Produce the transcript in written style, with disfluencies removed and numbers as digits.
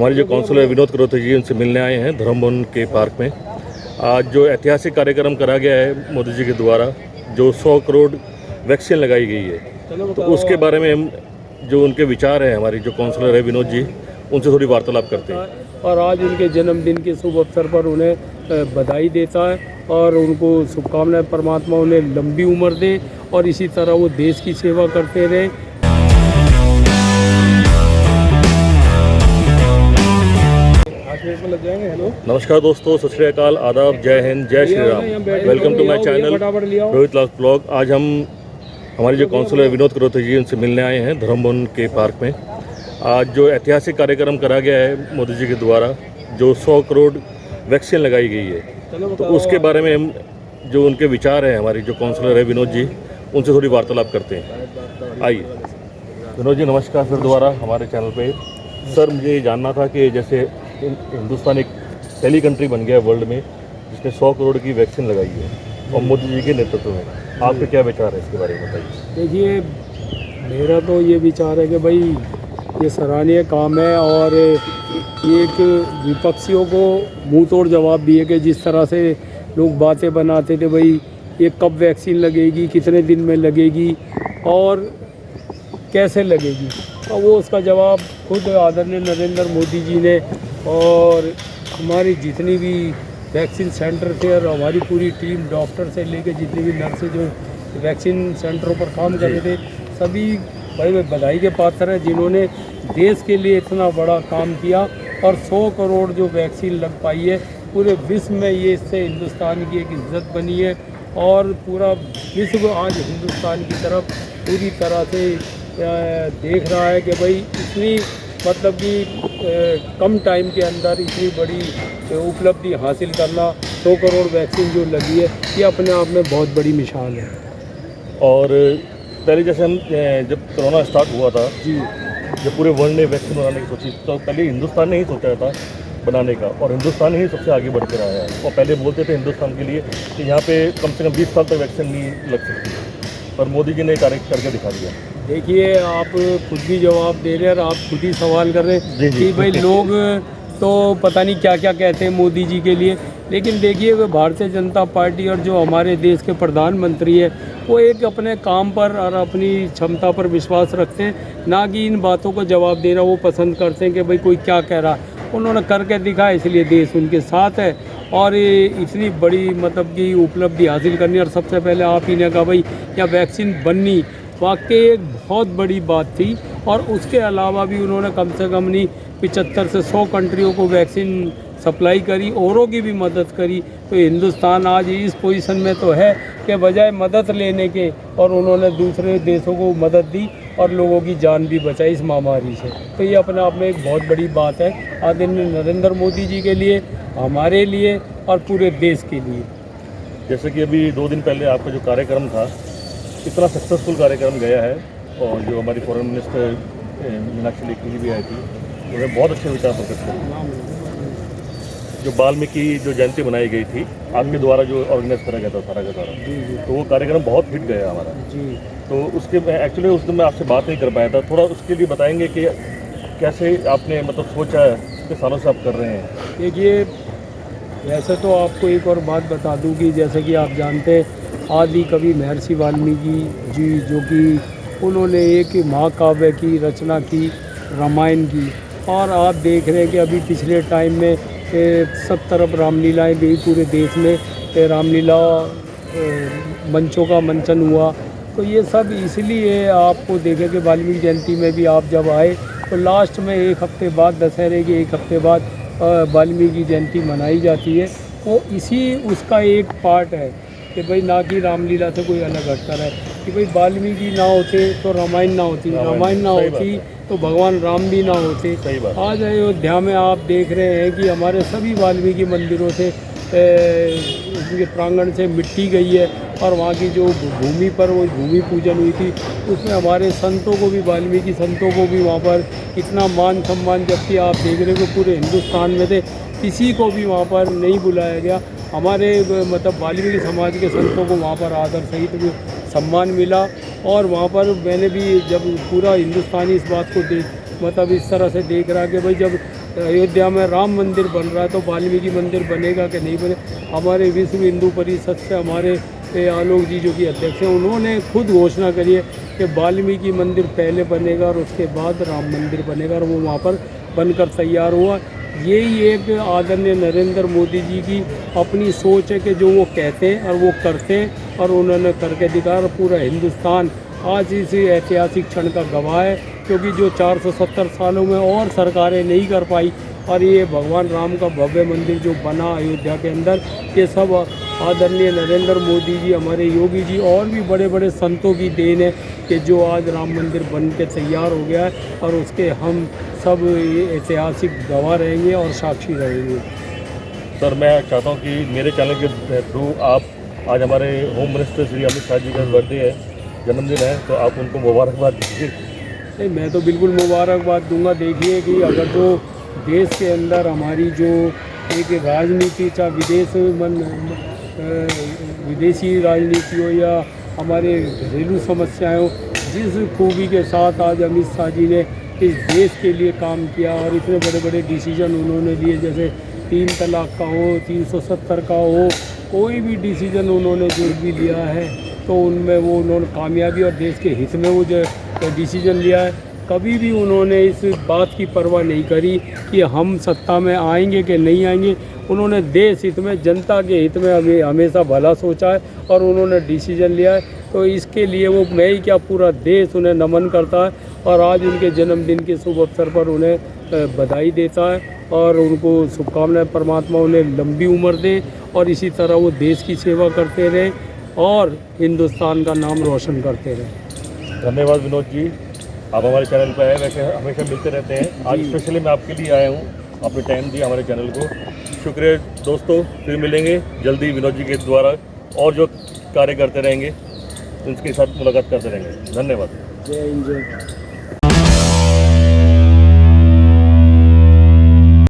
हमारे जो काउंसलर है विनोद करोथे जी, उनसे मिलने आए हैं धर्मभवन के पार्क में। आज जो ऐतिहासिक कार्यक्रम करा गया है मोदी जी के द्वारा, जो 100 करोड़ वैक्सीन लगाई गई है, तो उसके बारे में हम जो उनके विचार हैं, हमारी जो काउंसलर है विनोद जी, उनसे थोड़ी वार्तालाप करते हैं। और आज उनके जन्मदिन के शुभ अवसर पर उन्हें बधाई देता है और उनको शुभकामनाएं, परमात्मा उन्हें लंबी उम्र दे और इसी तरह वो देश की सेवा करते रहे। हेलो, नमस्कार दोस्तों, सत श्री अकाल, आदाब, जय हिंद, जय Shri Ram. Welcome to my channel Rohit Lal blog. आज हम हमारे जो काउंसलर है विनोद करोथे जी, उनसे मिलने आए हैं धर्मभवन के पार्क में। आज जो ऐतिहासिक कार्यक्रम करा गया है मोदी जी के द्वारा, जो 100 करोड़ वैक्सीन लगाई गई है, तो उसके बारे में हम जो उनके विचार हैं, हमारी जो काउंसलर है विनोद जी, उनसे थोड़ी वार्तालाप करते हैं। आइए विनोद जी, नमस्कार फिर दोबारा हमारे चैनल पे। सर, मुझे ये जानना था कि जैसे हिंदुस्तान एक पहली कंट्री बन गया है वर्ल्ड में जिसने 100 करोड़ की वैक्सीन लगाई है और मोदी जी के नेतृत्व में, आपके क्या विचार है इसके बारे में बताइए। देखिए, मेरा तो ये विचार है कि भाई ये सराहनीय काम है और ये एक विपक्षियों को मुंह तोड़ जवाब भी है कि जिस तरह से लोग बातें बनाते थे, भाई ये कब वैक्सीन लगेगी, कितने दिन में लगेगी और कैसे लगेगी, और वो उसका जवाब खुद आदरणीय नरेंद्र मोदी जी ने और हमारी जितनी भी वैक्सीन सेंटर थे और हमारी पूरी टीम, डॉक्टर से लेकर जितनी भी नर्सें जो वैक्सीन सेंटरों पर काम कर रहे थे, सभी भाई बधाई के पात्र हैं जिन्होंने देश के लिए इतना बड़ा काम किया और 100 करोड़ जो वैक्सीन लग पाई है पूरे विश्व में, ये इससे हिंदुस्तान की एक इज्जत बनी है और पूरा विश्व आज हिंदुस्तान की तरफ पूरी तरह से देख रहा है कि भाई इतनी मतलब कि कम टाइम के अंदर इतनी बड़ी उपलब्धि हासिल करना, 100 करोड़ वैक्सीन जो लगी है, ये अपने आप में बहुत बड़ी मिसाल है। और पहले जैसे हम जब कोरोना स्टार्ट हुआ था जी, जब पूरे वर्ल्ड ने वैक्सीन बनाने की सोची, तो पहले हिंदुस्तान ने ही सोचा था बनाने का और हिंदुस्तान ही सबसे आगे बढ़ के रहा है। और पहले बोलते थे हिंदुस्तान के लिए कि यहाँ पे कम से कम 20 साल तक वैक्सीन नहीं लग सकती, पर मोदी जी ने कार्य करके दिखा दिया। देखिए, आप खुद भी जवाब दे रहे हैं और आप खुद ही सवाल कर रहे हैं कि भाई लोग तो पता नहीं क्या क्या कहते हैं मोदी जी के लिए, लेकिन देखिए वे भारतीय जनता पार्टी और जो हमारे देश के प्रधानमंत्री है वो एक अपने काम पर और अपनी क्षमता पर विश्वास रखते हैं, ना कि इन बातों को जवाब देना वो पसंद करते हैं कि भाई कोई क्या कह रहा। उन्होंने करके दिखाया, इसलिए देश उनके साथ है और ये इतनी बड़ी मतलब कि उपलब्धि हासिल करनी। और सबसे पहले आप ही ने कहा भाई या वैक्सीन बननी वाकई एक बहुत बड़ी बात थी और उसके अलावा भी उन्होंने कम से कम नहीं 75 से 100 कंट्रियों को वैक्सीन सप्लाई करी, औरों की भी मदद करी। तो हिंदुस्तान आज इस पोजीशन में तो है कि बजाय मदद लेने के और उन्होंने दूसरे देशों को मदद दी और लोगों की जान भी बचाई इस महामारी से। तो ये अपने आप में एक बहुत बड़ी बात है आदरणीय नरेंद्र मोदी जी के लिए, हमारे लिए और पूरे देश के लिए। जैसे कि अभी 2 दिन पहले आपका जो कार्यक्रम था, इतना सक्सेसफुल कार्यक्रम गया है और जो हमारी फॉरेन मिनिस्टर मीनाक्षी लेखी जी भी आई थी, उन्होंने बहुत अच्छे विचार प्रकट किए। जो वाल्मीकि जो जयंती बनाई गई थी आपके द्वारा, जो ऑर्गेनाइज करा गया था सारा के सारा, तो वो कार्यक्रम बहुत हिट गया हमारा जी। तो उसके एक्चुअली उस दिन मैं आपसे बात नहीं कर पाया था, थोड़ा उसके लिए बताएंगे कि कैसे आपने मतलब सोचा है, कितने सालों से आप कर रहे हैं। देखिए, वैसे तो आपको एक और बात बता दूं कि जैसे कि आप जानते हैं आदि कवि महर्षि वाल्मीकि जी, जो कि उन्होंने एक महाकाव्य की रचना की, रामायण की, और आप देख रहे हैं कि अभी पिछले टाइम में सब तरफ रामलीलाएँ भी पूरे देश में रामलीला मंचों का मंचन हुआ। तो ये सब इसलिए आपको देखें कि वाल्मीकि जयंती में भी आप जब आए तो लास्ट में एक हफ्ते बाद, दशहरे के एक हफ्ते बाद वाल्मीकि जयंती मनाई जाती है। वो इसी उसका एक पार्ट है कि भाई ना कि रामलीला से कोई अलग हटकर है कि भाई वाल्मीकि ना होते तो रामायण ना होती, रामायण ना होती तो भगवान राम भी ना होते। आज अयोध्या में आप देख रहे हैं कि हमारे सभी वाल्मीकि मंदिरों से उनके प्रांगण से मिट्टी गई है और वहाँ की जो भूमि पर वो भूमि पूजन हुई थी उसमें हमारे संतों को भी, वाल्मीकि संतों को भी वहाँ पर इतना मान सम्मान, जबकि आप देख रहे हो कि पूरे हिंदुस्तान में से किसी को भी वहाँ पर नहीं बुलाया गया। हमारे मतलब वाल्मीकि समाज के संतों को वहाँ पर आदर सहित भी सम्मान मिला और वहाँ पर मैंने भी जब पूरा हिंदुस्तानी इस बात को मतलब इस तरह से देख रहा कि भाई जब अयोध्या में राम मंदिर बन रहा है तो वाल्मीकि मंदिर बनेगा कि नहीं बने। हमारे विश्व हिंदू परिषद से हमारे आलोक जी जो कि अध्यक्ष हैं, उन्होंने खुद घोषणा करी है कि वाल्मीकि मंदिर पहले बनेगा और उसके बाद राम मंदिर बनेगा, और वो वहाँ पर बनकर तैयार हुआ। यही एक आदरणीय नरेंद्र मोदी जी की अपनी सोच है कि जो वो कहते हैं और वो करते हैं, और उन्होंने करके दिखाया। और पूरा हिंदुस्तान आज इस ऐतिहासिक क्षण का गवाह है, क्योंकि जो 470 सालों में और सरकारें नहीं कर पाई, और ये भगवान राम का भव्य मंदिर जो बना अयोध्या के अंदर, ये सब आदरणीय नरेंद्र मोदी जी, हमारे योगी जी और भी बड़े बड़े संतों की देन है कि जो आज राम मंदिर बन के तैयार हो गया है, और उसके हम सब ऐतिहासिक गवाह रहेंगे और साक्षी रहेंगे। सर, मैं चाहता हूँ कि मेरे चैनल के थ्रू आप आज हमारे होम मिनिस्टर श्री अमित शाह जी का बर्थडे है, जन्मदिन है, तो आप उनको मुबारकबाद दीजिए। नहीं, मैं तो बिल्कुल मुबारकबाद दूंगा। देखिए कि अगर जो देश के अंदर हमारी जो एक राजनीति, चाहे विदेशी राजनीति हो या हमारे घरेलू समस्याएं हो, जिस खूबी के साथ आज अमित शाह जी ने इस देश के लिए काम किया और इतने बड़े बड़े डिसीजन उन्होंने लिए, जैसे 3 तलाक का हो, 370 का हो, कोई भी डिसीजन उन्होंने जो भी लिया है तो उनमें वो उन्होंने कामयाबी और देश के हित में वो जो डिसीजन लिया है। कभी भी उन्होंने इस बात की परवाह नहीं करी कि हम सत्ता में आएंगे कि नहीं आएंगे। उन्होंने देश हित में, जनता के हित में हमेशा भला सोचा है और उन्होंने डिसीजन लिया है। तो इसके लिए वो मैं ही क्या, पूरा देश उन्हें नमन करता है, और आज उनके जन्मदिन के शुभ अवसर पर उन्हें बधाई देता है और उनको शुभकामनाएं। परमात्मा उन्हें लंबी उम्र दे और इसी तरह वो देश की सेवा करते रहें और हिंदुस्तान का नाम रोशन करते रहें। धन्यवाद विनोद जी, आप हमारे चैनल पर आए, वैसे हमेशा मिलते रहते हैं। आज स्पेशली मैं आपके लिए आया हूँ, आपने टाइम दिया हमारे चैनल को, शुक्रिया दोस्तों। फिर मिलेंगे जल्दी विनोद जी के द्वारा और जो कार्य करते रहेंगे उनके साथ मुलाकात करते रहेंगे। धन्यवाद। जय हिंद, जय